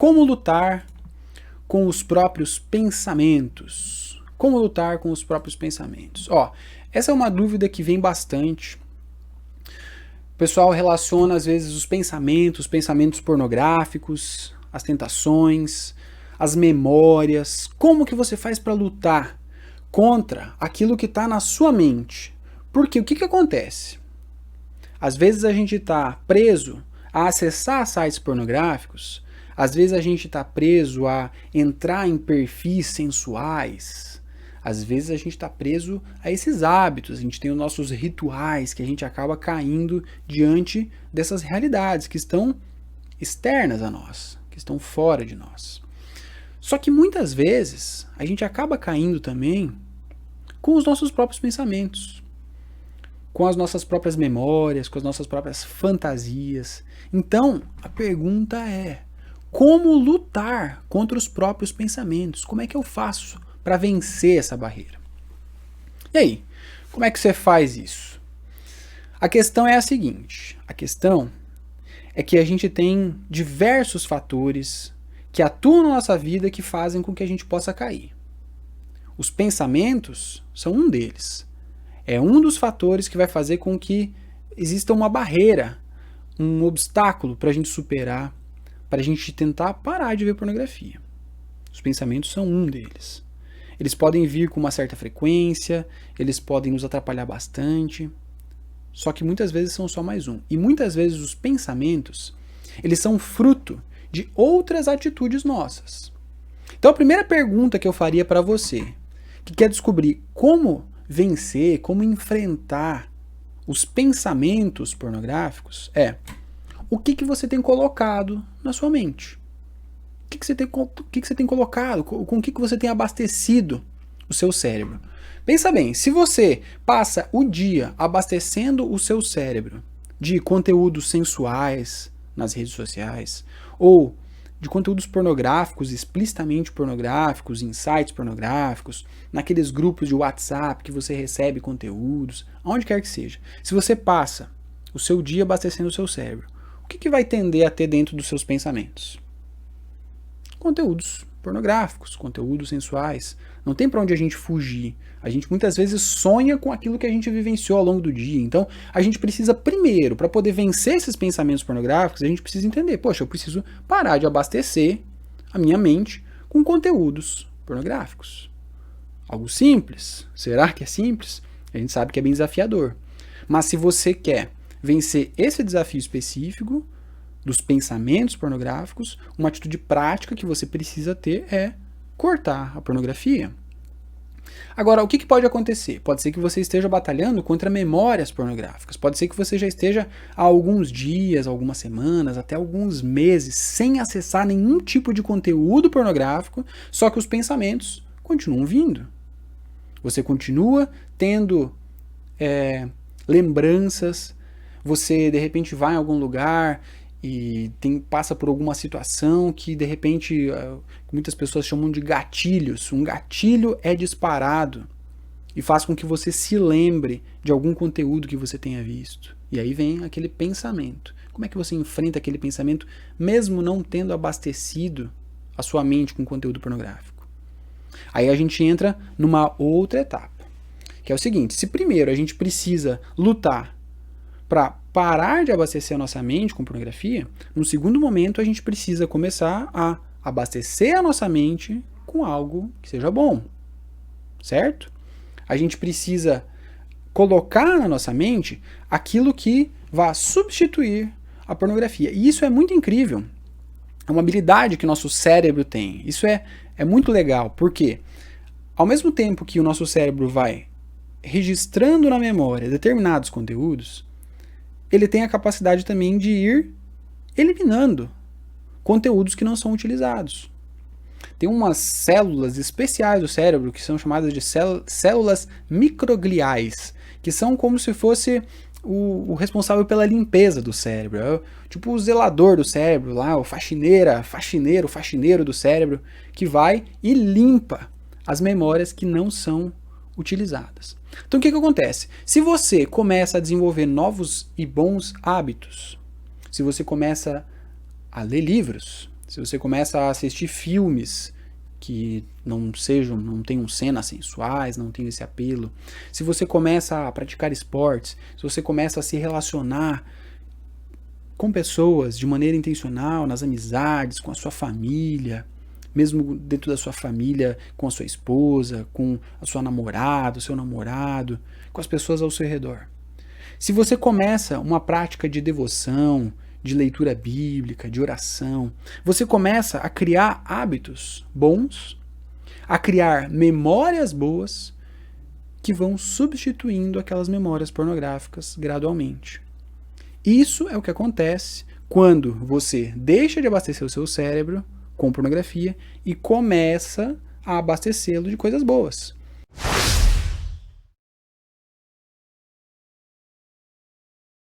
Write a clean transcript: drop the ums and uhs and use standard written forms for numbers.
Como lutar com os próprios pensamentos? Como lutar com os próprios pensamentos? Essa é uma dúvida que vem bastante. O pessoal relaciona às vezes os pensamentos pornográficos, as tentações, as memórias. Como que você faz para lutar contra aquilo que está na sua mente? Porque o que acontece? Às vezes a gente está preso a acessar sites pornográficos, às vezes a gente está preso a entrar em perfis sensuais, às vezes a gente está preso a esses hábitos, a gente tem os nossos rituais que a gente acaba caindo diante dessas realidades que estão externas a nós, que estão fora de nós. Só que muitas vezes a gente acaba caindo também com os nossos próprios pensamentos, com as nossas próprias memórias, com as nossas próprias fantasias. Então, a pergunta é: como lutar contra os próprios pensamentos? Como é que eu faço para vencer essa barreira? E aí, como é que você faz isso? A questão é a seguinte: a questão é que a gente tem diversos fatores que atuam na nossa vida que fazem com que a gente possa cair. Os pensamentos são um deles. É um dos fatores que vai fazer com que exista uma barreira, um obstáculo para a gente superar, para a gente tentar parar de ver pornografia. Os pensamentos são um deles. Eles podem vir com uma certa frequência, eles podem nos atrapalhar bastante, só que muitas vezes são só mais um. E muitas vezes os pensamentos, eles são fruto de outras atitudes nossas. Então a primeira pergunta que eu faria para você, que quer descobrir como vencer, como enfrentar os pensamentos pornográficos, é: o que você tem colocado na sua mente? O que você tem colocado? Com o que você tem abastecido o seu cérebro? Pensa bem, se você passa o dia abastecendo o seu cérebro de conteúdos sensuais nas redes sociais, ou de conteúdos pornográficos, explicitamente pornográficos, em sites pornográficos, naqueles grupos de WhatsApp que você recebe conteúdos, aonde quer que seja. Se você passa o seu dia abastecendo o seu cérebro, o que vai tender a ter dentro dos seus pensamentos? Conteúdos pornográficos, conteúdos sensuais. Não tem para onde a gente fugir. A gente muitas vezes sonha com aquilo que a gente vivenciou ao longo do dia. Então, a gente precisa primeiro, para poder vencer esses pensamentos pornográficos, a gente precisa entender: poxa, eu preciso parar de abastecer a minha mente com conteúdos pornográficos. Algo simples. Será que é simples? A gente sabe que é bem desafiador. Mas se você quer vencer esse desafio específico dos pensamentos pornográficos, uma atitude prática que você precisa ter é cortar a pornografia. Agora, o que pode acontecer? Pode ser que você esteja batalhando contra memórias pornográficas. Pode ser que você já esteja há alguns dias, algumas semanas, até alguns meses, sem acessar nenhum tipo de conteúdo pornográfico, só que os pensamentos continuam vindo. Você continua tendo lembranças, você de repente vai em algum lugar e passa por alguma situação que de repente muitas pessoas chamam de gatilhos. Um gatilho é disparado e faz com que você se lembre de algum conteúdo que você tenha visto. E aí vem aquele pensamento. Como é que você enfrenta aquele pensamento mesmo não tendo abastecido a sua mente com conteúdo pornográfico? Aí a gente entra numa outra etapa, que é o seguinte: se primeiro a gente precisa lutar para parar de abastecer a nossa mente com pornografia, no segundo momento a gente precisa começar a abastecer a nossa mente com algo que seja bom, certo? A gente precisa colocar na nossa mente aquilo que vá substituir a pornografia. E isso é muito incrível. É uma habilidade que nosso cérebro tem. Isso é muito legal, porque ao mesmo tempo que o nosso cérebro vai registrando na memória determinados conteúdos, ele tem a capacidade também de ir eliminando conteúdos que não são utilizados. Tem umas células especiais do cérebro que são chamadas de células microgliais, que são como se fosse o responsável pela limpeza do cérebro. É tipo o zelador do cérebro, lá, o faxineiro do cérebro, que vai e limpa as memórias que não são utilizadas. Então o que acontece? Se você começa a desenvolver novos e bons hábitos, se você começa a ler livros, se você começa a assistir filmes que não tenham cenas sensuais, não tenham esse apelo, se você começa a praticar esportes, se você começa a se relacionar com pessoas de maneira intencional, nas amizades, com a sua família, mesmo dentro da sua família, com a sua esposa, com a sua namorada, o seu namorado, com as pessoas ao seu redor. Se você começa uma prática de devoção, de leitura bíblica, de oração, você começa a criar hábitos bons, a criar memórias boas que vão substituindo aquelas memórias pornográficas gradualmente. Isso é o que acontece quando você deixa de abastecer o seu cérebro com pornografia e começa a abastecê-lo de coisas boas.